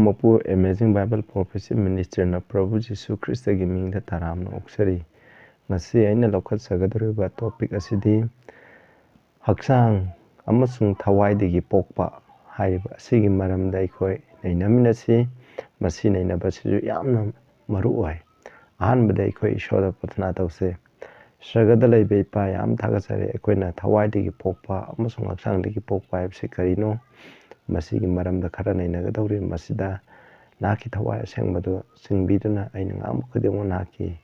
Amapu Amazing Bible Prophecy Ministry na Prabhu Jisu Christ gi ming da taram na oksari ngasi aina lokhat sagadriba topic asidi haksang amasung thawai digi pokpa haiba asigi maramda ikoi nainaminasi masi nainabasisu yamna maru oi ahanbada ikoi ishoda pathana tawse Sagada laibe pa yam thagasare ekoina thawai digi pokpa amasung haksang digi pokpa haibse karino masigi maramda khara nainagadawri masida naki thawai asengmadu singbiduna aina ngam khudemo naki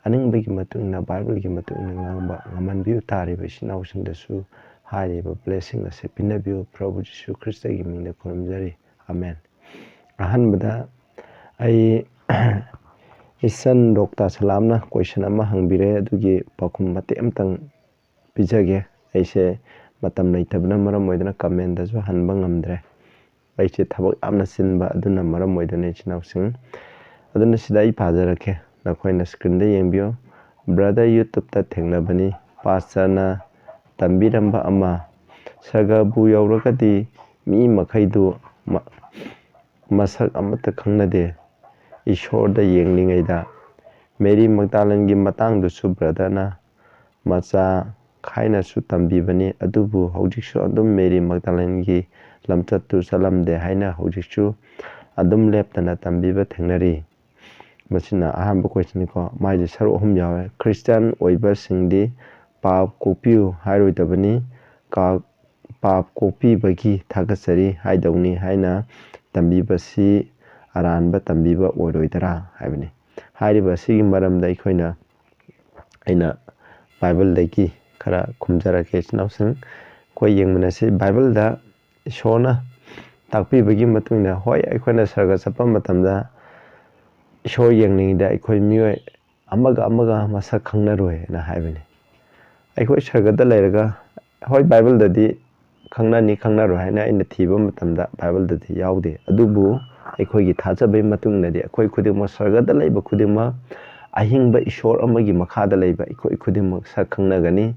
aningbagi matungna Bible gi matungna ngamba ngamanbiu tariba sinawsingdasu hariba blessing ase pinabiu Prabhu Jisu Christ gi mingda kurumjari amen ahanbada ai isan Dr. Salamna question ama hangbire adugi pakum mate amtang pijage aise matam leitabna maram moidana comment dasu hanba ngamdre aise thabak amna sinba aduna maram moidana chinawsing aduna sidai pajarake nakoina screen da yengbio brother YouTube ta thengnabani pasana tambiramba ama sagabu yauragadi mi makhaidu masak amata khangnade ishor da yenglingaida Mary Magdalene gi matang dusu brother na macha khaina su tambibani adubu hojiksu adum Mary Magdalene gi lamchatu salamde haina hojiksu adum leptana tambiba thengnari masina ahamba question ko maiji saru hum yawe Christian oiba singdi pap kopiu hairoidabani ka pap kopi bagi thagasari haidawni haina tambibasi aranba tambiba oiroidara haibani hairiba sigi maramda ikoina aina Bible dagi khara khumjarake chinawsing koi yengmanasi Bible da shona takpi bagi matungna hoi aikoina sarga chapa matamda isho yengningda ikoi mioi amaga masa khangnaroi na haibani aikoi sargada lairaga hoi Bible dadi khangnani khangnaroi haina aina thiba matamda Bible dadi yaude adubu aikoi gi thajabai matungnadi akoi khudima sargada laiba khudima ahingba ishor amagi makhada laiba ikoi khudima sa khangnagani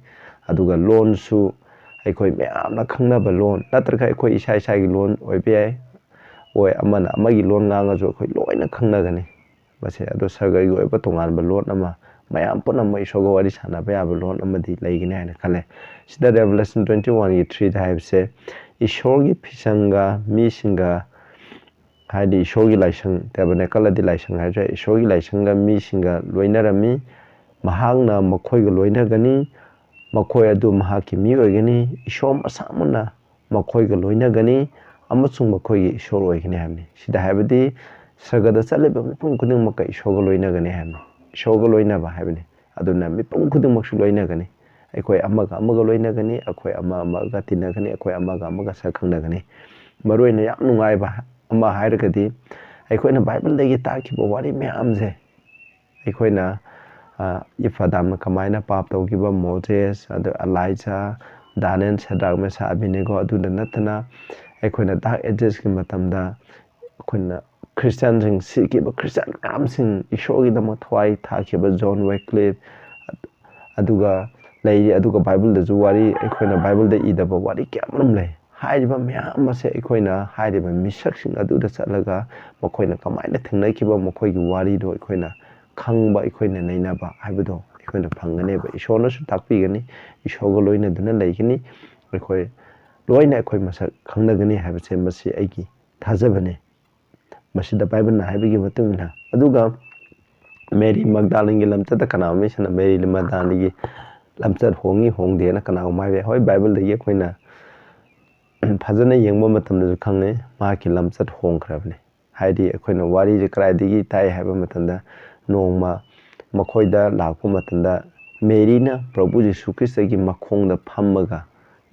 aduga loan su aikoi meyamna khangnaba loan natraka aikoi isai gi loan oibe oi amana amagi loan ngangajo akoi loina khangnagani base ado sargai go eba tonganba loan ama mayam punama isoga wari sanaba yaba loan amadi laigini haina khale sida Revelation 21 gi 3 da haibse ishorgi pisanga misinga haidi ishorgi laisang tabernacle di laisang haja ishorgi laisanga misinga loinarami mahangna makhoiga loinagani makoi adu mahaki mi oigani ishom asamuna makhoiga loinagani amasung makhoigi ishor oigani hamni sida haibadi sagada chaliba mipum kuding maka ishoga loinagani hamni ishoga loinaba habni aduna mipum kuding maksu loinagani aikoi amaga loinagani akoi amaga tinagani akoi amaga sakhangnagani maroina yam nungaiba ama hairagadi aikoina Bible dagi takiba wari meyamje aikoina ifadamna kamaina pap tawgiba Moses adu Elijah Daniel Shadrach Meshach Abednego aduna natana aikoina dark ages ki matamda aikoina Christian sing sikiba Christian amsing ishogi dama thwai thakiba John Wycliffe aduga lairi aduga Bible da juwari aikoina Bible da idaba wari kyamram lay hairiba meyam mase aikoina hairiba misaksing aduda chalaga makoina kamaina thengnaikiba makoigi wari do aikoina khangba aikoina nainaba haibado aikoina phanganeba ishona su takpigani ishoga loina duna laigini aikoi loina aikoi masak khangnagani haibase masi aigi thajabane masida Bible na haibigi matungna aduga Mary Magdalene gi lamchata kana misana Mary Magdalene gi lamchat hongi hongde na kana maibe hoi Bible da yekoina phajana yengba matamda khangne maki lamchat hongkhrabne haidi akoina wari je kraidigi tai haiba matanda nongma makhoida lakpa matanda Mary na Prabhu Jisu Christ gi makhongda phammaga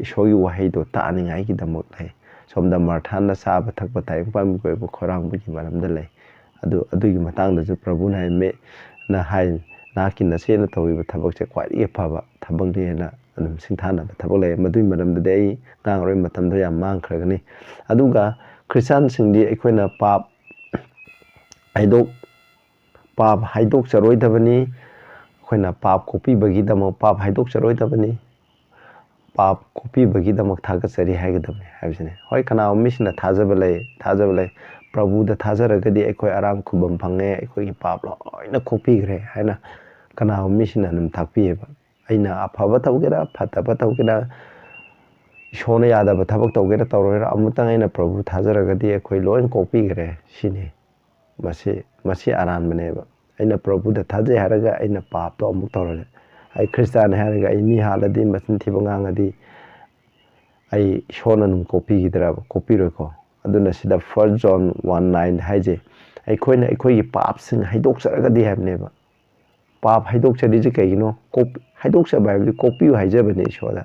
ishogi wahaido taningai gi damak lai somda Martha saba thakpa tai pam ko khorang bu gi maramda lai adugi matangda ju Prabhu na me na hai naki na sena tawriba thabak che kwai phaba thabak de na adum singthana thabak lai madui maramda dei ngangroi matamda yam mangkhragani aduga Christian singdi aikoina pap haidok charoidabani aikoina pap kopi bagi damo pap haidok charoidabani pap kopi bagi damak thagasari haigadabni haibsine hoi kana misina thajaba lai Prabhuda thazaragadi akhoi aram khubam phange akhoi gi pap loina khopigre haina kana misina nam thakpieba aina afaba tawgera phataba tawgera ishona yada ba thabak tawgera tawroira amutang aina Prabhu thazaragadi akhoi loin kopigre sini masi aran baneba aina Prabhuda thajai haraga aina pap to amuk tawrale ai Christian haraga ai mi haladi masin thibangangadi ai ishona num kopigidra kopiroko aduna sida 1 John 1:9 haije aikoina aikoigi pap sing haidok saragadi habneba pap haidok chadi je kaigino kop haidok sa bible copy haije bane ishoda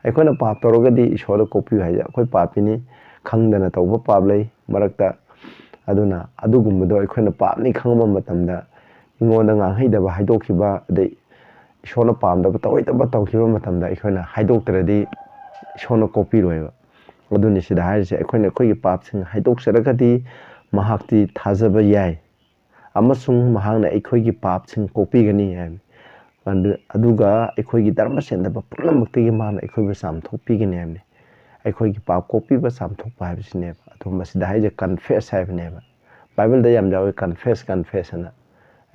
aikoina pap torogadi ishoda copy haije akoi papini khangdana tawba pap lei marakta aduna adugumdo aikoina pap ni khangma matamda ingonda ngang haidaba haidokhiba adai ishona pamdaba tawaitaba tawkhiba matamda aikoina haidok tradi ishona copy roiba aduni sida haise aikoina akoigi pap sing haidok saragadi mahakti thazaba yai amasung mahangna aikoigi pap sing copy gani hai aduga aikoigi dharma sendaba punamakti gi mahna aikoiba samthokpi gani hai aikoigi pap copy ba samthokpa haibisine athumba sida haije confess haibineba bible da yam jawi confess ana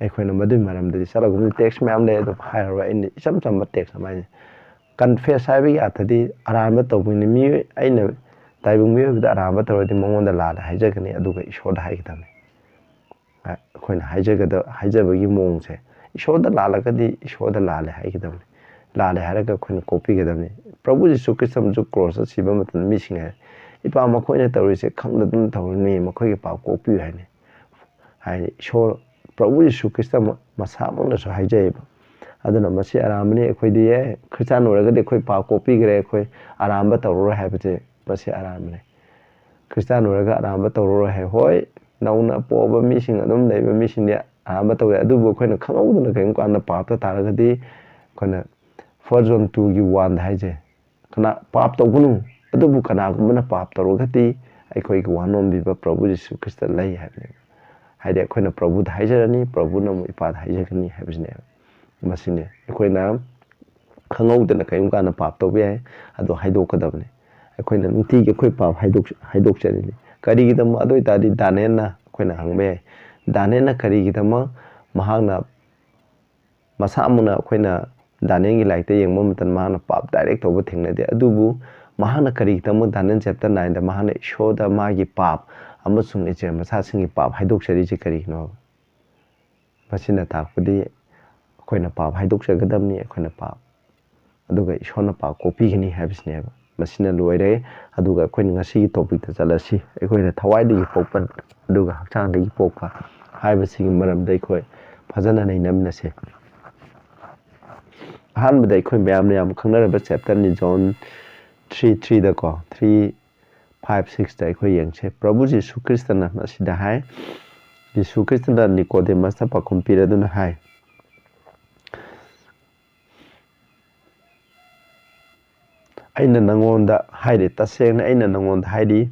aikoina madui maramdadi salagum text mayam le adu hairwa in isam samba text amai confess haibi athadi arama tawbini mi aina taibung mi da arama tawdi mongonda lada haijagani aduga ishoda haigidame akoina haijagada haijabagi mongse ishoda lalagadi ishoda lale haigidame lale haraga akoina copy gidame Prabhu Jisu Kristam ju cross siba matan misinga ipa makoina tawrise khangda dum tawrni makoigi pa copy haine hai show Prabhu Jisu Kristam masamona so haijaiba aduna masi aramani akoidi ye Christian oragadi akoi pa copy gre akoi aramba tawro haibate masi aramani Christian oraga aramba tawro hai hoi nauna poba mising adum leiba mising dia aramba tawre adubu akoina khangawduna kaim kana papta taragadi akoina 1 John 2 gi 1 haije kana pap tawgunu adubu kana gumna pap tawrogati aikoi gi wanom biba Prabhu Jisu Krista lai haibne haide akoina Prabhu da haijarani Prabhu na mu ipa haijagani haibisne masine akoina khangawduna kaim kana pap tawbe hai ado haidokadabne akoina nunti gi akoi pap haidok chani kari gi dam adoi tadi danena akoina hangbe danena kari gi dam mahangna masamuna akoina danengi laite yengma matan mahana pap direct over thingnade adubu mahana kari gi dam danen chapter 9 da mahana shoda magi pap amasung eche masa singi pap haidok chari je kari no masina takpudi akoina pap haidok chagadamni akoina pap aduga ishona pap copy gini habisne masina loire aduga akoina ngasi topic ta chalasi akoina thawai di pokpan aduga hakchang di pokpa haibasi maram dai khoi phajana nei namna se han bada akhoi mayam yam khangnaraba chapter ni John 3:3 da ko 3:5-6 da akhoi yangche Prabhu Jisu Krista na masida hai Jisu Krista da Nicodemus ta pakhum piraduna hai aina nangonda haide tasengna aina nangonda haidi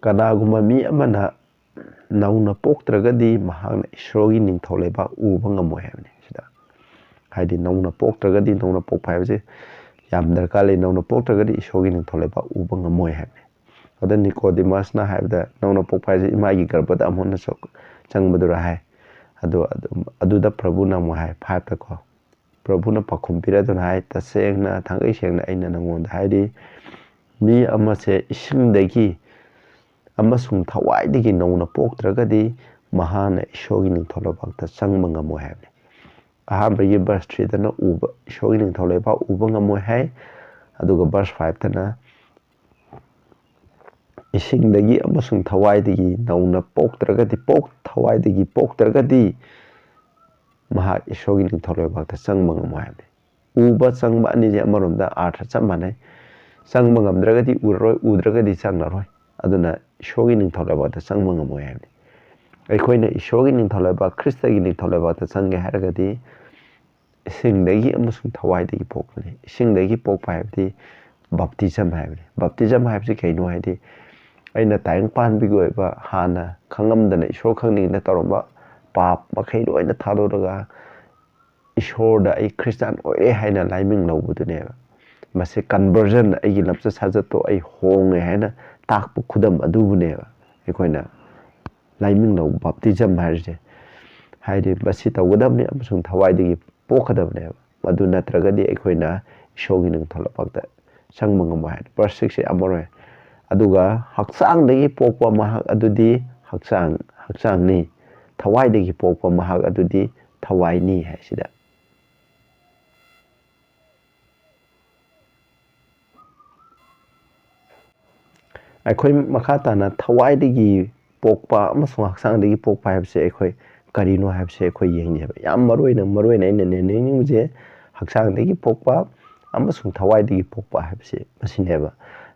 kanaguma mi amana nauna poktragadi mahangna isrogi ningtholeba uba ngamoi habne sida haidi nauna poktragadi nauna pokpa habse yam darkale nauna poktragadi isrogi ningtholeba uba ngamoi habne oda Nicodemus na habda nauna pokpa je imagi garbada amonna sok changbadura hai adu Prabhu na mo hai 5 ta ko Prabhu na pakhum piraduna hai tasengna thangai sengna aina nangonda haidi mi amase isingdagi amasung thawaidagi nauna poktragadi mahana ishogi ningtholobakta changma ngamoi habne ahamba ye verse 3 dana uba ishogi ningtholeba uba ngamoi hai aduga verse 5 dana isingdagi amasung thawaidagi nauna poktragadi thawaidagi poktragadi maha ishogi ningtholobakta changma ngamoi habne uba changba ani je amaronda artha chamane changma ngamdragadi urroi udragadi changnaroi aduna ishogi ningtholeba changma ngamoi habne aikoina ishogi ningtholeba Kristagi ningtholeba change haragadi isingdagi amasung thawaidagi pokpani isingdagi pokpa habdi baptism habsi kaino haidi aina tayang pan bigoiba hana khangamdana ishor khangning taromba pap makhai loina thaloraga ishorda ai Christian oire haina laiming lobudune mase conversion ai lapsa sajato ai honge haina takpu khudam adubune aikoina ꯂꯥꯏꯃꯤꯡꯅꯧ ꯕꯥꯞꯇꯤꯖꯝ ꯍꯥꯏꯔꯤꯁꯦ ꯍꯥꯏꯗꯤ ꯃꯁꯤ ꯇꯧꯒꯗꯕꯅꯤ ꯑꯃꯁꯨꯡ ꯊꯋꯥꯏꯗꯒꯤ ꯄꯣꯛꯀꯗꯕꯅꯦꯕ ꯃꯗꯨ ꯅꯠꯇ꯭ꯔꯒꯗꯤ ꯑꯩꯈꯣꯏꯅ ꯏꯁꯣꯔꯒꯤ ꯅꯤꯡꯊꯧꯂꯩꯕꯥꯛꯇ ꯆꯪꯕ ꯉꯝꯃꯣꯏ ꯍꯥꯏ ꯚꯔꯁ 6ꯁꯦ ꯌꯥꯝ ꯃꯔꯨ ꯑꯣꯏ ꯑꯗꯨꯒ ꯍꯛꯆꯥꯡꯗꯒꯤ ꯄꯣꯛꯄ ꯃꯍꯥꯛ ꯑꯗꯨꯗꯤ ꯍꯛꯆꯥꯡꯅꯤ ꯊꯋꯥꯏꯗꯒꯤ ꯄꯣꯛꯄ ꯃꯍꯥꯛ ꯑꯗꯨꯗꯤ ꯊꯋꯥꯏꯅꯤ ꯍꯥꯏꯁꯤꯗ ꯑꯩꯈꯣꯏ ꯃꯈꯥ ꯇꯥꯅ ꯊꯋꯥꯏꯗꯒꯤ ꯄꯣꯛꯄ ꯑꯃꯁꯨꯡ ꯍꯛꯆꯥꯡꯗꯒꯤ ꯄꯣꯛꯄ ꯍꯥꯏꯕꯁꯦ ꯑꯩꯈꯣꯏ ꯀꯔꯤꯅꯣ ꯍꯥꯏꯕꯁꯦ ꯑꯩꯈꯣꯏ ꯌꯦꯡꯖꯦꯕ ꯌꯥꯝ ꯃꯔꯨꯑꯣꯏꯅ ꯑꯩꯅ ꯅꯩꯅꯅꯤꯡꯕꯁꯦ ꯍꯛꯆꯥꯡꯗꯒꯤ ꯄꯣꯛꯄ ꯑꯃꯁꯨꯡ ꯊꯋꯥꯏꯗꯒꯤ ꯄꯣꯛꯄ ꯍꯥꯏꯕꯁꯦ ꯃꯁꯤꯅꯦꯕ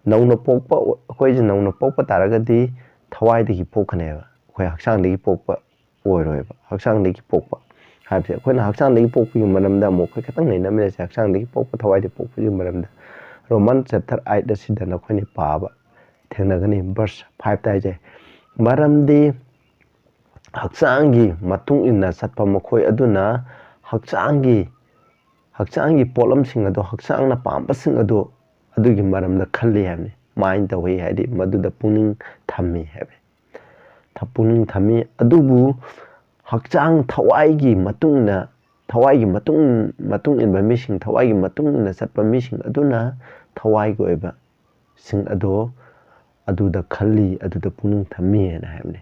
ꯅꯧꯅ ꯄꯣꯛꯄ ꯑꯩꯈꯣꯏꯁꯦ ꯅꯧꯅ ꯄꯣꯛꯄ ꯇꯥꯔꯒꯗꯤ ꯊꯋꯥꯏꯗꯒꯤ ꯄꯣꯛꯀꯅꯦꯕ ꯑꯩꯈꯣই ꯍꯛꯆꯥꯡꯗꯒꯤ ꯄꯣꯛꯄ ꯑꯣꯏꯔꯣꯏꯕ ꯍꯛꯆꯥꯡꯗꯒꯤ ꯄꯣꯛꯄ ꯍꯥꯏꯕꯁꯦ ꯑꯩꯈꯣꯏꯅ ꯍꯛꯆꯥꯡꯗꯒꯤ ꯄꯣꯛꯄꯒꯤ ꯃꯔꯝꯗ ꯑꯃꯨꯛ ꯑꯩꯈꯣꯏ ꯈꯤꯇꯪ ꯅꯩꯅꯃꯤꯟꯅꯁꯦ ꯍꯛꯆꯥꯡꯗꯒꯤ ꯄꯣꯛꯄ ꯊꯋꯥꯏꯗꯒꯤ ꯄꯣꯛꯄꯒꯤ ꯃꯔꯝꯗ ꯔꯣꯃꯟ ꯆꯦꯞꯇꯔ 8 ꯑꯁꯤꯗ ꯅꯈꯣꯏꯅ ꯄꯥꯕ ꯊꯦꯡꯅꯒꯅꯤ ꯚꯔꯁ 5ꯇ ꯍꯥꯏꯖꯩ ꯃꯔꯝꯗꯤ ꯍꯛꯆꯥꯡꯒꯤ ꯃꯇꯨꯡ ꯏꯟꯅ ꯆꯠꯄ ꯃꯈꯣꯏ ꯑꯗꯨꯅ ꯍꯛꯆꯥꯡꯒꯤ ꯄꯣꯠꯂꯝꯁꯤꯡ ꯑꯗꯣ ꯍꯛꯆꯥꯡꯅ ꯄꯥꯝꯕꯁꯤꯡ ꯑꯗꯣ ꯑꯗꯨꯒꯤ ꯃꯔꯝꯗ ꯈꯜꯂꯤ ꯍꯥꯏꯕꯅꯤ ꯃꯥꯏꯟ ꯇꯧꯏ ꯍꯥꯏꯗꯤ ꯃꯗꯨꯗ ꯄꯨꯛꯅꯤꯡ ꯊꯝꯃꯤ ꯍꯥꯏꯕꯅꯤ ꯄꯨꯛꯅꯤꯡ ꯊꯝꯃꯤ ꯑꯗꯨꯕꯨ ꯍꯛꯆꯥꯡꯊꯋꯥꯏꯒꯤ ꯃꯇꯨꯡ ꯏꯟꯕ ꯃꯤꯁꯤꯡ ꯊꯋꯥꯏꯒꯤ ꯃꯇꯨꯡ ꯏꯟꯅ ꯆꯠꯄ ꯃꯤꯁꯤꯡ ꯑꯗꯨꯅ ꯊꯋꯥꯏꯒꯤ ꯑꯣꯏꯕ ꯁꯤꯡ ꯑꯗꯣ ꯑꯗꯨꯗ ꯈꯜꯂꯤ ꯑꯗꯨꯗ ꯄꯨꯛꯅꯤꯡ ꯊꯝꯃꯤ ꯍꯥꯏꯅ ꯍꯥꯏꯕꯅꯤ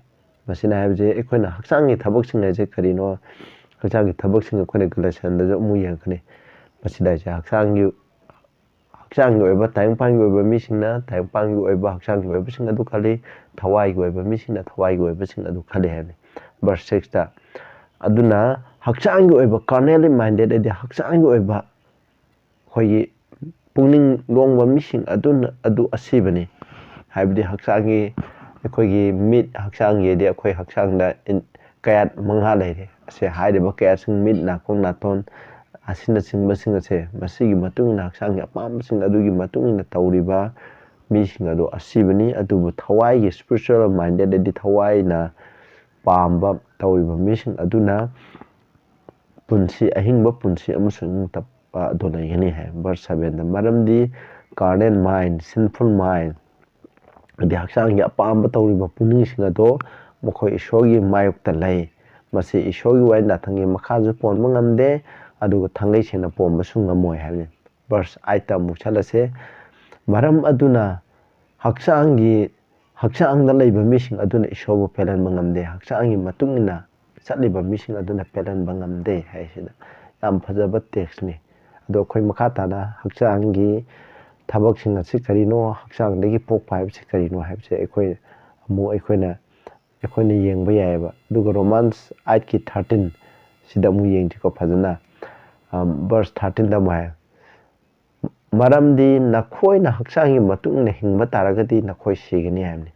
ꯃꯁꯤꯅ ꯍꯥꯏꯕꯁꯦ ꯑꯩꯈꯣꯏꯅ ꯍꯛꯆꯥꯡꯒꯤ ꯊꯕꯛꯁꯤꯡ ꯍꯥꯏꯁꯦ ꯀꯔꯤꯅꯣ ꯍꯛꯆꯥꯡꯒꯤ ꯊꯕꯛꯁꯤꯡ ꯑꯩꯈꯣꯏꯅ ꯒꯂꯦꯁꯤꯌꯟꯗꯁꯨ ꯑꯃꯨꯛ ꯌꯦꯡꯉꯛꯀꯅꯤ ꯃꯁꯤꯗ ꯍꯥꯏꯁꯦ ꯍꯛꯆꯥꯡꯒꯤ ꯑꯣꯏꯕ ꯇꯥꯏꯕꯪꯄꯥꯟꯒꯤ ꯑꯣꯏꯕ ꯃꯤꯁꯤꯡꯅ ꯇꯥꯏꯕꯪꯄꯥꯟꯒꯤ ꯑꯣꯏꯕ ꯍꯛꯆꯥꯡꯒꯤ ꯑꯣꯏꯕꯁꯤꯡ ꯑꯗꯨ ꯈꯜꯂꯤ ꯊꯋꯥꯏꯒꯤ ꯑꯣꯏꯕ ꯃꯤꯁꯤꯡꯅ ꯊꯋꯥꯏꯒꯤ ꯑꯣꯏꯕꯁꯤꯡ ꯑꯗꯨ ꯈꯜꯂꯤ ꯍꯥꯏꯕꯅꯤ ꯚꯔꯁ 6ꯇ ꯑꯗꯨꯅ ꯍꯛꯆꯥꯡꯒꯤ ꯑꯣꯏꯕ ꯀꯥꯔꯅꯦꯜꯂꯤ ꯃꯥꯏꯟꯗꯦꯗ ꯍꯥꯏꯗꯤ ꯍꯛꯆꯥꯡꯒꯤ ꯑꯣꯏꯕ ꯑꯩꯈꯣꯏꯒꯤ ꯄꯨꯛꯅꯤꯡ ꯂꯣꯡꯕ ꯃꯤꯁꯤꯡ ꯑꯗꯨ ꯑꯁꯤꯕꯅꯤ ꯍꯥꯏꯕꯗꯤ ꯍꯛꯆꯥꯡꯒꯤ ꯑꯩꯈꯣꯏꯒꯤ ꯃꯤꯠ ꯍꯛꯆꯥꯡꯒꯤꯗꯤ ꯑꯩꯈꯣꯏ ꯍꯛꯆꯥꯡꯗ ꯀꯌꯥꯠ 5 ꯂꯩꯔꯦ ꯑꯁꯤ ꯍꯥꯏꯔꯤꯕ ꯀꯌꯥꯠꯁꯤꯡ ꯃꯤꯠ ꯅꯥꯀꯣꯡ ꯅꯥꯇꯣꯟ ꯑꯁꯤꯅꯆꯤꯡꯕꯁꯤꯡ ꯑꯁꯦ ꯃꯁꯤꯒꯤ ꯃꯇꯨꯡ ꯏꯟꯅ ꯍꯛꯆꯥꯡꯒꯤ ꯑꯄꯥꯝꯕꯁꯤꯡ ꯑꯗꯨꯒꯤ ꯃꯇꯨꯡ ꯏꯟꯅ ꯇꯧꯔꯤꯕ ꯃꯤꯁꯤꯡ ꯑꯗꯣ ꯑꯁꯤꯕꯅꯤ ꯑꯗꯨꯕꯨ ꯊꯋꯥꯏꯒꯤ ꯁ꯭ꯄꯤꯔꯤꯆꯨꯋꯦꯜ ꯃꯥꯏꯟꯗꯦꯗꯗꯤ ꯊꯋꯥꯏꯅ ꯄꯥꯝꯕ ꯇꯧꯔꯤꯕ ꯃꯤꯁꯤꯡ ꯑꯗꯨꯅ ꯑꯍꯤꯡꯕ ꯄꯨꯟꯁꯤ ꯑꯃꯁꯨꯡ ꯏꯪꯇꯞꯄ ꯑꯗꯨ ꯂꯩꯒꯅꯤ ꯍꯥꯏ ꯚꯔꯁ 7ꯗ ꯃꯔꯝꯗꯤ ꯀꯥꯔꯅꯦꯜ ꯃꯥꯏꯟ ꯁꯤꯟꯐꯨꯜ ꯃꯥꯏꯟ ꯍꯥꯏꯗꯤ ꯍꯛꯆꯥꯡꯒꯤ ꯑꯄꯥꯝꯕ ꯇꯧꯔꯤꯕ ꯄꯨꯛꯅꯤꯡꯁꯤꯡ ꯑꯗꯣ ꯃꯈꯣꯏ ꯏꯁꯣꯔꯒꯤ ꯃꯥꯌꯣꯛꯇ ꯂꯩ ꯃꯁꯤ ꯏꯁꯣꯔꯒꯤ ꯋꯥꯔꯤ ꯅꯥꯊꯪꯒꯤ ꯃꯈꯥꯁꯨ ꯄꯣꯟꯕ ꯉꯝꯗꯦ ꯑꯗꯨꯒ ꯊꯥꯡꯒꯩ ꯁꯦꯡꯅ ꯄꯣꯟꯕꯁꯨ ꯉꯝꯃꯣꯏ ꯍꯥꯏꯕꯅꯤ ꯚꯔꯁ 8ꯇ ꯑꯃꯨꯛ ꯆꯠꯂꯁꯦ ꯃꯔꯝ ꯑꯗꯨꯅ ꯍꯛꯆꯥꯡꯗ ꯂꯩꯕ ꯃꯤꯁꯤꯡ ꯑꯗꯨꯅ ꯏꯁꯣꯔꯕꯨ ꯄꯦꯜꯍꯟꯕ ꯉꯝꯗꯦ ꯍꯛꯆꯥꯡꯒꯤ ꯃꯇꯨꯡ ꯏꯟꯅ ꯆꯠꯂꯤꯕ ꯃꯤꯁꯤꯡ ꯑꯗꯨꯅ ꯄꯦꯜꯍꯟꯕ ꯉꯝꯗꯦ ꯍꯥꯏꯁꯤꯗ ꯌꯥꯝ ꯐꯖꯕ ꯇꯦꯛꯁꯅꯤ ꯑꯗꯣ ꯑꯩꯈꯣꯏ ꯃꯈꯥ ꯇꯥꯅ ꯍꯛꯆꯥꯡꯒꯤ ꯊꯕꯛꯁꯤꯡ ꯑꯁꯤ ꯀꯔꯤꯅꯣ ꯍꯛꯆꯥꯡꯗꯒꯤ ꯄꯣꯛꯄ ꯍꯥꯏꯕꯁꯤ ꯀꯔꯤꯅꯣ ꯍꯥꯏꯕꯁꯦ ꯑꯩꯈꯣꯏꯅ ꯌꯦꯡꯕ ꯌꯥꯏꯑꯕ ꯑꯗꯨꯒ ꯔꯣꯃꯥꯟꯁ 8ꯀꯤ 13 ꯁꯤꯗ ꯑꯃꯨꯛ ꯌꯦꯡꯁꯤꯀꯣ ꯐꯖꯅ ꯚꯔꯁ 13ꯗ ꯑꯃꯨꯛ ꯍꯥꯏ ꯃꯔꯝꯗꯤ ꯅꯈꯣꯏꯅ ꯍꯛꯆꯥꯡꯒꯤ ꯃꯇꯨꯡ ꯏꯟꯅ ꯍꯤꯡꯕ ꯇꯥꯔꯒꯗꯤ ꯅꯈꯣꯏ ꯁꯤꯒꯅꯤ ꯍꯥꯏꯕꯅꯤ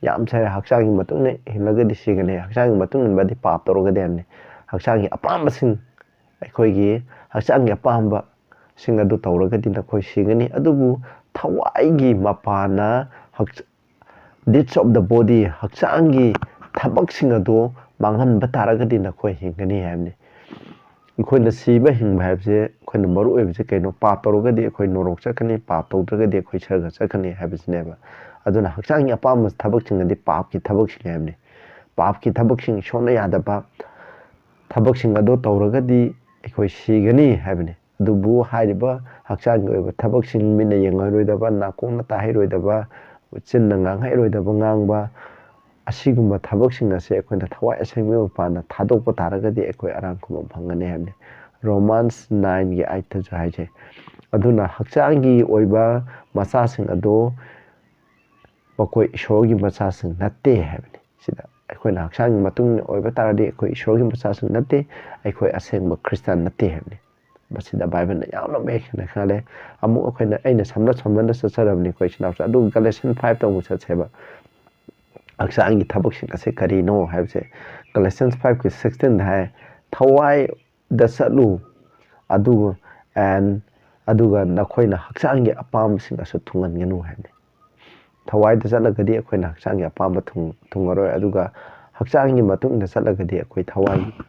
ꯌꯥꯝ ꯁꯥꯏ ꯍꯛꯆꯥꯡꯒꯤ ꯃꯇꯨꯡ ꯏꯟꯅ ꯍꯤꯡꯂꯒꯗꯤ ꯁꯤꯒꯅꯤ ꯍꯛꯆꯥꯡꯒꯤ ꯃꯇꯨꯡ ꯏꯟꯕꯗꯤ ꯄꯥꯞ ꯇꯧꯔꯒꯗꯤ ꯍꯥꯏꯕꯅꯤ ꯍꯛꯆꯥꯡꯒꯤ ꯑꯄꯥꯝꯕꯁꯤꯡ ꯑꯩꯈꯣꯏꯒꯤ ꯍꯛꯆꯥꯡꯒꯤ ꯑꯄꯥꯝꯕꯁꯤꯡ ꯑꯗꯨ ꯇꯧꯔꯒꯗꯤ ꯅꯈꯣꯏ ꯁꯤꯒꯅꯤ ꯑꯗꯨꯕꯨ ꯊꯋꯥꯏꯒꯤ ꯃꯄꯥꯟꯅ ꯗꯤꯠꯁ ꯑꯣꯐ ꯗ ꯕꯣꯗꯤ ꯍꯛꯆꯥꯡꯒꯤ ꯊꯕꯛꯁꯤꯡ ꯑꯗꯣ ꯃꯥꯡꯍꯟꯕ ꯇꯥꯔꯒꯗꯤ ꯅꯈꯣꯏ ꯍꯤꯡꯒꯅꯤ ꯍꯥꯏꯕꯅꯤ ꯑꯩꯈꯣꯏꯅ ꯁꯤꯕ ꯍꯤꯡꯕ ꯍꯥꯏꯕꯁꯦ ꯑꯩꯈꯣꯏꯅ ꯃꯔꯨ ꯑꯣꯏꯕꯁꯦ ꯀꯩꯅꯣ ꯄꯥꯞ ꯇꯧꯔꯒꯗꯤ ꯑꯩꯈꯣꯏ ꯅꯣꯔꯣꯛ ꯆꯠꯀꯅꯤ ꯄꯥꯞ ꯇꯧꯗ꯭ꯔꯒꯗꯤ ꯑꯩꯈꯣꯏ ꯁꯔꯒ ꯆꯠꯀꯅꯤ ꯍꯥꯏꯕꯁꯤꯅꯦꯕ ꯑꯗꯨꯅ ꯍꯛꯆꯥꯡꯒꯤ ꯑꯄꯥꯝꯕ ꯊꯕꯛꯁꯤꯡ ꯑꯗꯤ ꯄꯥꯞꯀꯤ ꯊꯕꯛꯁꯤꯡ ꯍꯥꯏꯕꯅꯤ ꯄꯥꯞꯀꯤ ꯊꯕꯛꯁꯤꯡ ꯏꯁꯣꯔꯅ ꯌꯥꯗꯕ ꯊꯕꯛꯁꯤꯡ ꯑꯗꯣ ꯇꯧꯔꯒꯗꯤ ꯑꯩꯈꯣꯏ ꯁꯤꯒꯅꯤ ꯍꯥꯏꯕꯅꯤ ꯑꯗꯨꯕꯨ ꯍꯥꯏꯔꯤꯕ ꯍꯛꯆꯥꯡꯒꯤ ꯑꯣꯏꯕ ꯊꯕꯛꯁꯤꯡ ꯃꯤꯠꯅ ꯌꯦꯡꯍꯩꯔꯣꯏꯗꯕ ꯅꯥꯀꯣꯡꯅ ꯇꯥꯍꯩꯔꯣꯏꯗꯕ ꯆꯤꯟꯅ ꯉꯥꯡꯍꯩꯔꯣꯏꯗꯕ ꯉꯥꯡꯕ ꯑꯁꯤꯒꯨꯝꯕ ꯊꯕꯛꯁꯤꯡ ꯑꯁꯦ ꯑꯩꯈꯣꯏꯅ ꯊꯋꯥꯏ ꯑꯁꯦꯡꯕꯒꯤ ꯃꯄꯥꯟꯅ ꯊꯥꯗꯣꯛꯄ ꯇꯥꯔꯒꯗꯤ ꯑꯩꯈꯣꯏ ꯑꯔꯥꯟ ꯈꯨꯕꯝ ꯐꯪꯒꯅꯤ ꯍꯥꯏꯕꯅꯤ ꯔꯣꯃꯥꯟꯁ 9ꯒꯤ 8ꯇꯁꯨ ꯍꯥꯏꯖꯩ ꯑꯗꯨꯅ ꯍꯛꯆꯥꯡꯒꯤ ꯑꯣꯏꯕ ꯃꯆꯥꯁꯤꯡ ꯑꯗꯣ ꯃꯈꯣꯏ ꯏꯁꯣꯔꯒꯤ ꯃꯆꯥꯁꯤꯡ ꯅꯠꯇꯦ ꯍꯥꯏꯕꯅꯤ ꯁꯤꯗ ꯑꯩꯈꯣꯏꯅ ꯍꯛꯆꯥꯡꯒꯤ ꯃꯇꯨꯡ ꯏꯟꯅ ꯑꯣꯏꯕ ꯇꯥꯔꯗꯤ ꯑꯩꯈꯣꯏ ꯏꯁꯣꯔꯒꯤ ꯃꯆꯥꯁꯤꯡ ꯅꯠꯇꯦ ꯑꯩꯈꯣꯏ ꯑꯁꯦꯡꯕ ꯈ꯭ꯔꯤꯁꯇꯥꯟ ꯅꯠꯇꯦ ꯍꯥꯏꯕꯅꯤ ꯃꯁꯤꯗ ꯕꯥꯏꯕꯜꯅ ꯌꯥꯝꯅ ꯃꯌꯦꯛ ꯁꯦꯡꯅ ꯈꯜꯂꯦ ꯑꯃꯨꯛ ꯑꯩꯅ ꯁꯝꯅ ꯆꯠꯆꯔꯕꯅꯤ ꯑꯩꯈꯣꯏ ꯏꯆꯤꯟꯅꯥꯎꯁꯦ ꯑꯗꯨꯒ ꯒꯂꯦꯁꯤꯌꯟ 5ꯇ ꯑꯃꯨꯛ ꯆꯠꯁꯦꯕ ꯍꯛꯆꯥꯡꯒꯤ ꯊꯕꯛꯁꯤꯡ ꯑꯁꯦ ꯀꯔꯤꯅꯣ ꯍꯥꯏꯕꯁꯦ ꯒꯂꯦꯁꯤꯌꯟ 5ꯀꯤ 16ꯗ ꯍꯥꯏ ꯊꯋꯥꯏꯗ ꯆꯠꯂꯨ ꯑꯗꯨꯒ ꯅꯈꯣꯏꯅ ꯍꯛꯆꯥꯡꯒꯤ ꯑꯄꯥꯝꯕꯁꯤꯡ ꯑꯁꯨ ꯊꯨꯡꯍꯟꯒꯅꯨ ꯍꯥꯏꯕꯅꯤ ꯊꯋꯥꯏꯗ ꯆꯠꯂꯒꯗꯤ ꯑꯩꯈꯣꯏꯅ ꯍꯛꯆꯥꯡꯒꯤ ꯑꯄꯥꯝꯕ ꯊꯨꯡꯉꯔꯣꯏ ꯑꯗꯨꯒ ꯍꯛꯆꯥꯡꯒꯤ ꯃꯇꯨꯡ ꯏꯟꯅ ꯆꯠꯂꯒꯗꯤ ꯑꯩꯈꯣꯏ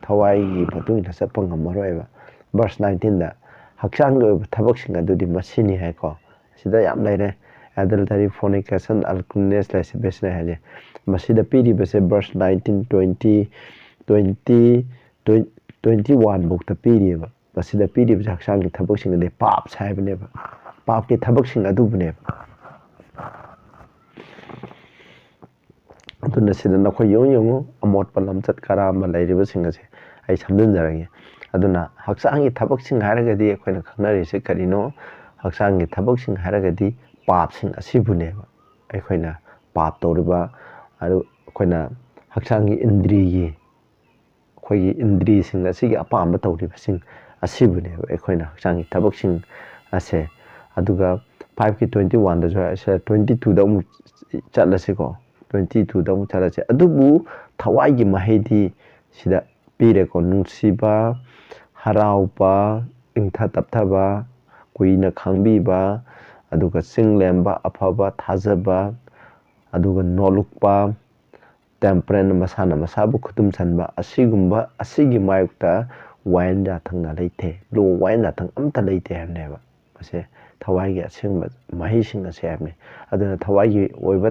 ꯊꯋꯥꯏꯒꯤ ꯃꯇꯨꯡ ꯏꯟꯅ ꯆꯠꯄ ꯉꯝꯃꯔꯣꯏꯕ ꯚꯔꯁ 19ꯗ ꯍꯛꯆꯥꯡꯒꯤ ꯑꯣꯏꯕ ꯊꯕꯛꯁꯤꯡ ꯑꯗꯨꯗꯤ ꯃꯁꯤꯅꯤ ꯍꯥꯏꯀꯣ ꯁꯤꯗ ꯌꯥꯝ ꯂꯩꯔꯦ adultery, fornication, uncleanness, lasciviousness haje masida piri base verse 19, 20, 20, 21 bukta piri ba masida piri base haksang ki thabak sing de pap saibne ba pap ki thabak sing adubne aduna sida nakhoi yong amot palam chat kara ma lairiba sing ase ai samdun jarage aduna haksang ki thabak sing haragadi ekhoina khangnari se karino haksang ki thabak sing haragadi pap sing asibune ba ekhoina pap toriba aru ekhoina haksang ki indri gi khoi indri sing asigi apam toriba sing asibune ba ekhoina haksang ki thabak sing ase aduga 5 ki 21 da jo ase 22 da mu chatlase ko 22 da mu chatlase adubu thawai gi mahedi sida pire ko nungsiba harauba ingtha tapthaba kuina khangbiba aduga singlemba afaba thajaba aduga nolukpa temperance masana masabu khutum sanba asigumba asigi mayukta wine da thangna leite lo wine da thang amta leite hamneba ase thawai gi asing mahising ase hamne aduna thawai gi oiba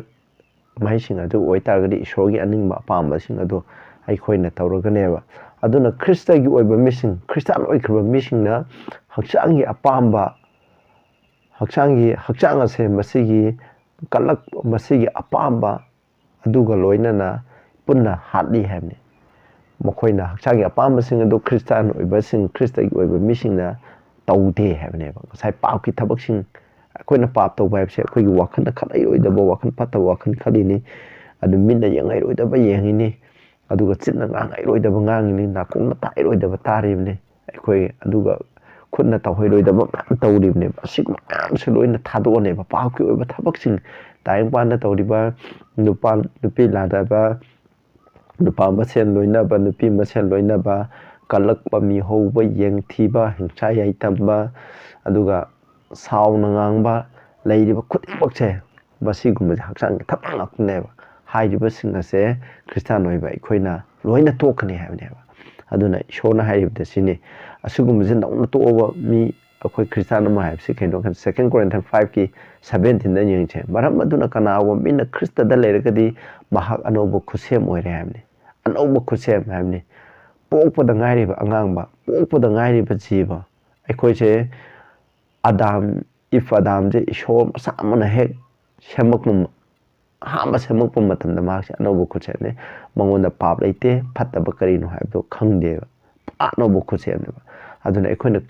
mahising adu oitargadi ishogi aningba apamba sing adu aikhoina tawraganeba aduna krista gi oiba missing kristan oikhba missing na haksangi apamba hakchang ase masigi kalak masigi apamba aduga loinana punna hatli hamne mokhoina hakchang apamba sing adu kristan oiba sing krista gi oiba missing na tawde hamne ba sai pap ki thabak sing akoina pap taw bai se akoi gi wakhan khalai oidaba wakhan pata wakhan khalini adu minna yangai oidaba yengini aduga chitna ngai oidaba ngangini nakongna tai oidaba taribne akoi aduga khutna tawhoiroidaba tawribne asik mam se loina thadone ba pap ki oiba thabak sing tayang pan na tawriba nupa nupi ladaba nupa masen loina ba nupi masen loina ba kalak pa mi hoba yeng thiba hingcha yai tamba aduga sauna ngangba leiriba khutibak che basi gumba haksang thapang akne ba hairiba sing ase kristan oiba ikhoina loina tokani habne ba aduna ishona hairibda sini asugum jin nauna toba mi akhoi kristan ma haibse kendo kan 2 Corinthians 5 ki 17 da yeng che maram aduna kana wa mina krista da leiragadi mahak anobo khusem oire habne anobo khusem habne pokpada ngairiba angangba pokpada ngairiba jiba akhoi che adam if adam je ishor samana hek semaknum hamba semakpum matam da mak se anobo khusem ne mangonda pap leite phattaba karino haibdo khangde anobo khusem ne aduna ekhoina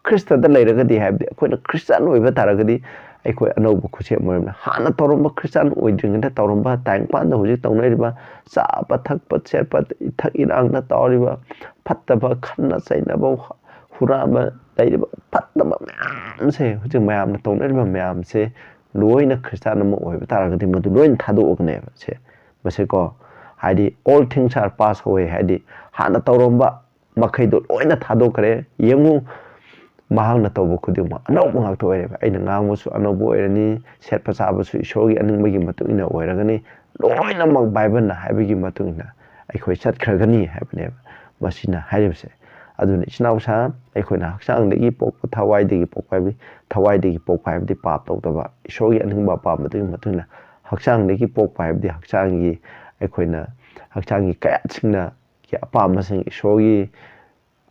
krista da leiragadi haibde ekhoina kristan oiba taragadi ekhoi anobo khusem moramna hana toromba kristan oidringda toromba tangpan da hojik tawnairiba chapa thakpa chepa ithak irangna tawriba phattaba khanna chainaba huraba leiriba phattaba mayam se hojik mayamna tawnairiba mayam se loina kristan ma oiba taragadi madu loin thadokne se base ko haidi all things are pass away haidi hana tawromba makhaido loina thadokre yengu mahangna tawbo khudima anobo ngak to ere aina ngangmusu anobo erani setpa chabasu isogi aningmagi matungina oiragani loina mak bible na haibigi matungina aikhoi chatkhraगani haibne masina hairibse aduna isnausa aikhoina haksang degi pokpa thawai degi pokpa bi thawai degi pokpa bi pap tawdaba isogi aningba pap matungina haksang degi pokpa bi haksangi aikhoina haksangi kayachingna ki apam masing isogi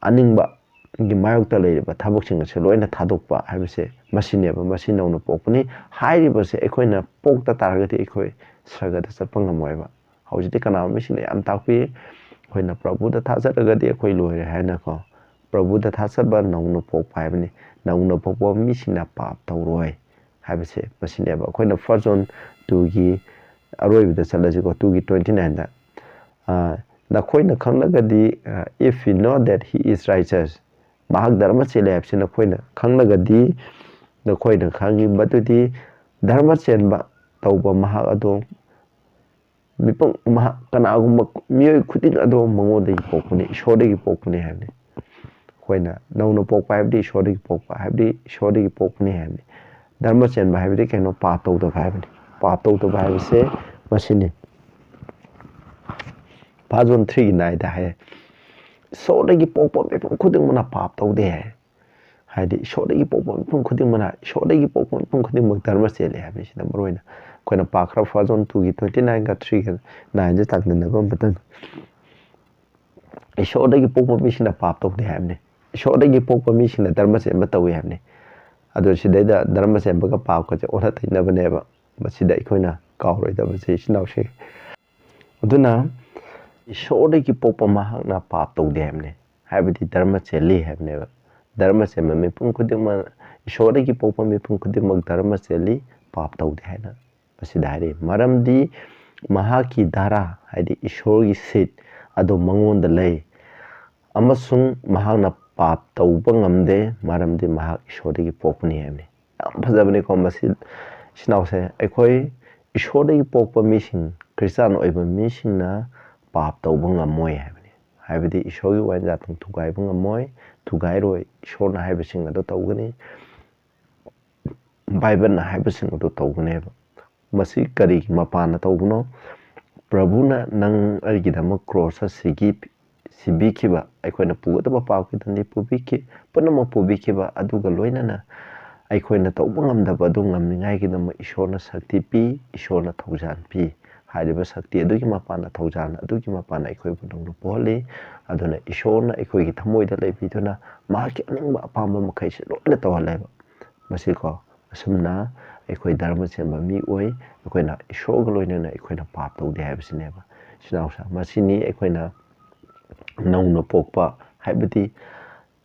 aningba gi mayokta leiriba thabok sing se loina thadokpa haibse masineba masinawna pokpani hairibase ekhoina pokta taragati ekhoi sragada chapang moiba haujite kana misine yam takpi khoina prabhu da thajaragadi ekhoi loire haina ko prabhu da thasaba nongno pokpa haibni nongno pokpa misina pap tawroi haibse masineba khoina first John 2 gi aroibda chalaji ko 2 gi 29 da na khoina khanglagadi if you know that he is righteous mahak dharma chele apsina khoina khanglagadi na khoina khangi badudi dharma chenba tawba mahak ado mipang mahak kanagum miyoi khuding ado mangoda gi pokpune ishode gi pokpune habne khoina nauno pokpa habdi ishode gi pokpa habdi ishode gi pokpune habne dharma chenba habdi keno pa tawda habne pa tawda habse masine Pazon 3 nai da hai so de gi pokpa me khuding mana pap tawde hai ꯍꯥꯏꯗꯤ ꯏꯁꯣꯔꯗꯒꯤ ꯄꯣꯛꯄ ꯃꯤꯄꯨꯝ ꯈꯨꯗꯤꯡꯃꯛꯅ ꯏꯁꯣꯔꯗꯒꯤ ꯄꯣꯛꯄ ꯃꯤꯄꯨꯝ ꯈꯨꯗꯤꯡꯃꯛ ꯙꯔꯃ ꯆꯦꯜꯂꯤ ꯍꯥꯏꯕꯁꯤꯅ ꯃꯔꯨꯑꯣꯏꯅ ꯑꯩꯈꯣꯏꯅ ꯄꯥꯈ꯭ꯔꯕ 1 John 2:29ꯒ 3:9ꯁꯦ ꯆꯥꯡꯗꯝꯅꯕ ꯃꯇꯝꯗ ꯏꯁꯣꯔꯗꯒꯤ ꯄꯣꯛꯄ ꯃꯤꯁꯤꯡꯅ ꯄꯥꯞ ꯇꯧꯗꯦ ꯍꯥꯏꯕꯅꯤ, ꯏꯁꯣꯔꯗꯒꯤ ꯄꯣꯛꯄ ꯃꯤꯁꯤꯡꯅ ꯙꯔꯃ ꯆꯦꯟꯕ ꯇꯧꯏ ꯍꯥꯏꯕꯅꯤ. ꯑꯗꯨ ꯁꯤꯗꯩꯗ ꯙꯔꯃ ꯆꯦꯟꯕꯒ ꯄꯥꯞꯀꯁꯦ ꯑꯣꯟꯅ ꯇꯩꯅꯕꯅꯦꯕ. ꯃꯁꯤꯗ ꯑꯩꯈꯣꯏꯅ ꯀꯥꯎꯔꯣꯏꯗꯕꯁꯦ ꯏꯆꯤꯟ ꯏꯅꯥꯎꯁꯤꯡ. ꯑꯗꯨꯅ ꯏꯁꯣꯔꯗꯒꯤ ꯄꯣꯛꯄ ꯃꯍꯥꯛꯅ ꯄꯥꯞ ꯇꯧꯗꯦ ꯍꯥꯏꯕꯅꯤ, ꯍꯥꯏꯕꯗꯤ ꯙꯔꯃ ꯆꯦꯜꯂꯤ ꯍꯥꯏꯕꯅꯦꯕ. ꯙꯔꯃ ꯆꯦꯟꯕ ꯃꯤꯄꯨꯝ ꯈꯨꯗꯤꯡꯃꯛ, ꯏꯁꯣꯔꯗꯒꯤ ꯄꯣꯛꯄ ꯃꯤꯄꯨꯝ ꯈꯨꯗꯤꯡꯃꯛ ꯙꯔꯃ ꯆꯦꯜꯂꯤ, ꯄꯥꯞ ꯇꯧꯗꯦ ꯍꯥꯏꯅ ꯃꯁꯤꯗ ꯍꯥꯏꯔꯤ. ꯃꯔꯝꯗꯤ ꯃꯍꯥꯛꯀꯤ ꯙꯥꯔꯥ ꯍꯥꯏꯗꯤ ꯏꯁꯣꯔꯒꯤ ꯁꯤꯠ ꯑꯗꯨ ꯃꯉꯣꯟꯗ ꯂꯩ ꯑꯃꯁꯨꯡ ꯃꯍꯥꯛꯅ ꯄꯥꯞ ꯇꯧꯕ ꯉꯝꯗꯦ ꯃꯔꯝꯗꯤ ꯃꯍꯥꯛ ꯏꯁꯣꯔꯗꯒꯤ ꯄꯣꯛꯄꯅꯤ ꯍꯥꯏꯕꯅꯤ. ꯌꯥꯝ ꯐꯖꯕꯅꯤꯀꯣ ꯃꯁꯤ ꯏꯆꯤꯟꯅꯥꯎꯁꯦ. ꯑꯩꯈꯣꯏ ꯏꯁꯣꯔꯗꯒꯤ ꯄꯣꯛꯄ ꯃꯤꯁꯤꯡ, ꯈ꯭ꯔꯤꯁꯇꯥꯟ ꯑꯣꯏꯕ ꯃꯤꯁꯤꯡꯅ ꯄꯥꯞ ꯇꯧꯕ ꯉꯝꯃꯣꯏ ꯍꯥꯏꯕꯅꯤ. ꯍꯥꯏꯕꯗꯤ ꯏꯁꯣꯔꯒꯤ ꯋꯥꯌꯦꯟꯖꯥꯊꯣꯡ ꯊꯨꯒꯥꯏꯕ ꯉꯝꯃꯣꯏ, ꯊꯨꯒꯥꯏꯔꯣꯏ. ꯏꯁꯣꯔꯅ ꯍꯥꯏꯕꯁꯤꯡ ꯑꯗꯨ ꯇꯧꯒꯅꯤ, ꯕꯥꯏꯕꯜꯅ ꯍꯥꯏꯕꯁꯤꯡ ꯑꯗꯨ ꯇꯧꯒꯅꯦꯕ. ꯃꯁꯤ ꯀꯔꯤꯒꯤ ꯃꯄꯥꯟꯅ ꯇꯧꯕꯅꯣ? ꯄ꯭ꯔꯚꯨꯅ ꯅꯪ ꯑꯩꯒꯤꯗꯃꯛ ꯀ꯭ꯔꯣꯁꯇ ꯁꯤꯕꯤꯈꯤꯕ, ꯑꯩꯈꯣꯏꯅ ꯄꯨꯒꯗꯕ ꯄꯥꯞꯀꯤꯗꯃꯛ ꯄꯨꯝꯅꯃꯛ ꯄꯨꯕꯤꯈꯤꯕ, ꯑꯗꯨꯒ ꯂꯣꯏꯅꯅ ꯑꯩꯈꯣꯏꯅ ꯇꯧꯕ ꯉꯝꯗꯕ ꯑꯗꯨ ꯉꯝꯅꯤꯡꯉꯥꯏꯒꯤꯗꯃꯛ ꯏꯁꯣꯔꯅ ꯁꯛꯇꯤ ꯄꯤ, ꯏꯁꯣꯔꯅ ꯊꯧꯖꯥꯜ ꯄꯤ. ꯍꯥꯏꯔꯤꯕ ꯁꯛꯇꯤ ꯑꯗꯨꯒꯤ ꯃꯄꯥꯟꯅ, ꯊꯧꯖꯥꯜ ꯑꯗꯨꯒꯤ ꯃꯄꯥꯟꯅ ꯑꯩꯈꯣꯏꯕꯨ ꯅꯧꯅ ꯄꯣꯛꯍꯜꯂꯤ. ꯑꯗꯨꯅ ꯏꯁꯣꯔꯅ ꯑꯩꯈꯣꯏꯒꯤ ꯊꯃꯣꯏꯗ ꯂꯩꯕꯤꯗꯨꯅ ꯃꯍꯥꯛꯀꯤ ꯑꯅꯤꯡꯕ ꯑꯄꯥꯝꯕ ꯃꯈꯩꯁꯦ ꯂꯣꯏꯅ ꯇꯧꯍꯜꯂꯦꯕ. ꯃꯁꯤꯀꯣ ꯑꯁꯨꯝꯅ ꯑꯩꯈꯣꯏ ꯙꯔꯃ ꯆꯦꯟꯕ ꯃꯤ ꯑꯣꯏ. ꯑꯩꯈꯣꯏꯅ ꯏꯁꯣꯔꯒ ꯂꯣꯏꯅꯅ ꯑꯩꯈꯣꯏꯅ ꯄꯥꯞ ꯇꯧꯗꯦ ꯍꯥꯏꯕꯁꯤꯅꯦꯕ. ꯏꯆꯤꯟꯅꯥꯎꯁꯥ, ꯃꯁꯤꯅꯤ ꯑꯩꯈꯣꯏꯅ ꯅꯧꯅ ꯄꯣꯛꯄ ꯍꯥꯏꯕꯗꯤ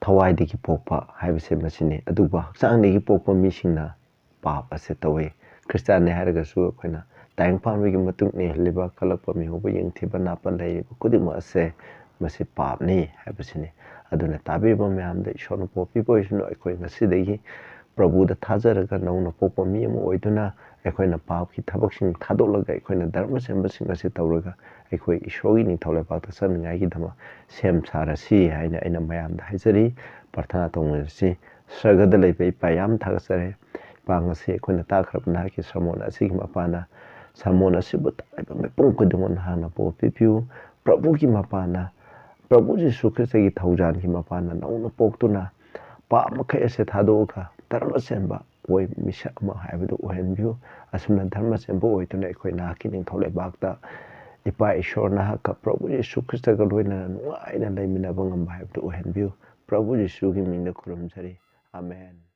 ꯊꯋꯥꯏꯗꯒꯤ ꯄꯣꯛꯄ ꯍꯥꯏꯕꯁꯦ ꯃꯁꯤꯅꯤ. ꯑꯗꯨꯕꯨ ꯍꯛꯆꯥꯡꯗꯒꯤ ꯄꯣꯛꯄ ꯃꯤꯁꯤꯡꯅ ꯄꯥꯞ ꯑꯁꯦ ꯇꯧꯏ. ꯈ꯭ꯔꯤꯁꯇꯥꯟꯅꯤ ꯍꯥꯏꯔꯒꯁꯨ ꯑꯩꯈꯣꯏꯅ ꯇꯥꯏꯕꯪꯄꯥꯟꯕꯒꯤ ꯃꯇꯨꯡ ꯏꯜꯂꯤꯕ, ꯀꯜꯂꯛꯄ, ꯃꯤꯍꯧꯕ, ꯌꯦꯡꯊꯤꯕ, ꯅꯥꯞꯄ ꯂꯩꯔꯤꯕ ꯈꯨꯗꯤꯡꯃꯛ ꯑꯁꯦ ꯃꯁꯤ ꯄꯥꯞꯅꯤ ꯍꯥꯏꯕꯁꯤꯅꯤ. ꯑꯗꯨꯅ ꯇꯥꯕꯤꯔꯤꯕ ꯃꯌꯥꯝꯗ ꯏꯁꯣꯔꯅ ꯄꯣꯛꯄꯤꯕ ꯑꯣꯏꯁꯅꯨ. ꯑꯩꯈꯣꯏ ꯉꯁꯤꯗꯒꯤ ꯄ꯭ꯔꯚꯨꯗ ꯊꯥꯖꯔꯒ ꯅꯧꯅ ꯄꯣꯛꯄ ꯃꯤ ꯑꯃ ꯑꯣꯏꯗꯨꯅ ꯑꯩꯈꯣꯏꯅ ꯄꯥꯞꯀꯤ ꯊꯕꯛꯁꯤꯡ ꯊꯥꯗꯣꯛꯂꯒ ꯑꯩꯈꯣꯏꯅ ꯙꯔꯃ ꯆꯦꯟꯕꯁꯤꯡ ꯑꯁꯤ ꯇꯧꯔꯒ ꯑꯩꯈꯣꯏ ꯏꯁꯣꯔꯒꯤ ꯅꯤꯡꯊꯧ ꯂꯩꯕꯥꯛꯇ ꯆꯠꯅꯤꯡꯉꯥꯏꯒꯤꯗꯃꯛ ꯁꯦꯝ ꯁꯥꯔꯁꯤ ꯍꯥꯏꯅ ꯑꯩꯅ ꯃꯌꯥꯝꯗ ꯍꯥꯏꯖꯔꯤ. ꯄ꯭ꯔꯊꯅꯥ ꯇꯧꯅꯔꯁꯤ. ꯁ꯭ꯋꯔꯒꯗ ꯂꯩꯕ ꯏꯄꯥ, ꯌꯥꯝ ꯊꯥꯒꯠꯆꯔꯦ. ꯏꯄꯥ, ꯉꯁꯤ ꯑꯩꯈꯣꯏꯅ ꯇꯥꯈ꯭ꯔꯕ ꯅꯍꯥꯛꯀꯤ ꯁꯔꯃꯣꯟ ꯑꯁꯤꯒꯤ ꯃꯄꯥꯟꯅ, ꯁꯔꯃꯣꯟ ꯑꯁꯤꯕꯨ ꯇꯥꯔꯤꯕ ꯃꯤꯄꯨꯝ ꯈꯨꯗꯤꯡꯃꯛ ꯅꯍꯥꯛꯅ ꯄꯣꯛꯄꯤꯌꯨ. ꯄ꯭ꯔꯚꯨꯒꯤ ꯃꯄꯥꯟꯅ, ꯄ꯭ꯔꯚꯨ ꯖꯤꯁꯨ ꯈ꯭ꯔꯤꯁꯇꯒꯤ ꯊꯧꯖꯥꯜꯒꯤ ꯃꯄꯥꯟꯅ ꯅꯧꯅ ꯄꯣꯛꯇꯨꯅ ꯄꯥꯞ ꯃꯈꯩ ꯑꯁꯦ ꯊꯥꯗꯣꯛꯑꯒ ꯙꯔꯃ ꯆꯦꯟꯕ ꯃꯤꯁꯛ ꯑꯃ ꯍꯥꯏꯕꯗꯨ ꯑꯣꯏꯍꯟꯕꯤꯌꯨ. ꯑꯁꯨꯝꯅ ꯙꯔꯃ ꯆꯦꯟꯕ ꯑꯣꯏꯗꯨꯅ ꯑꯩꯈꯣꯏ ꯅꯍꯥꯛꯀꯤ ꯅꯤꯡꯊꯧ ꯂꯩꯕꯥꯛꯇ ꯏꯄꯥ ꯏꯁꯣꯔ ꯅꯍꯥꯛꯀ ꯄ꯭ꯔꯚꯨ ꯖꯤꯁꯨ ꯈ꯭ꯔꯤꯁꯇꯒ ꯂꯣꯏꯅꯅ ꯅꯨꯡꯉꯥꯏꯅ ꯂꯩꯃꯤꯟꯅꯕ ꯉꯝꯕ ꯍꯥꯏꯕꯗꯨ ꯑꯣꯏꯍꯟꯕꯤꯌꯨ. ꯄ꯭ꯔꯚꯨ ꯖꯤꯁꯨꯒꯤ ꯃꯤꯡꯗ ꯈꯨꯔꯨꯝꯖꯔꯤ. ꯑꯃꯦꯟ.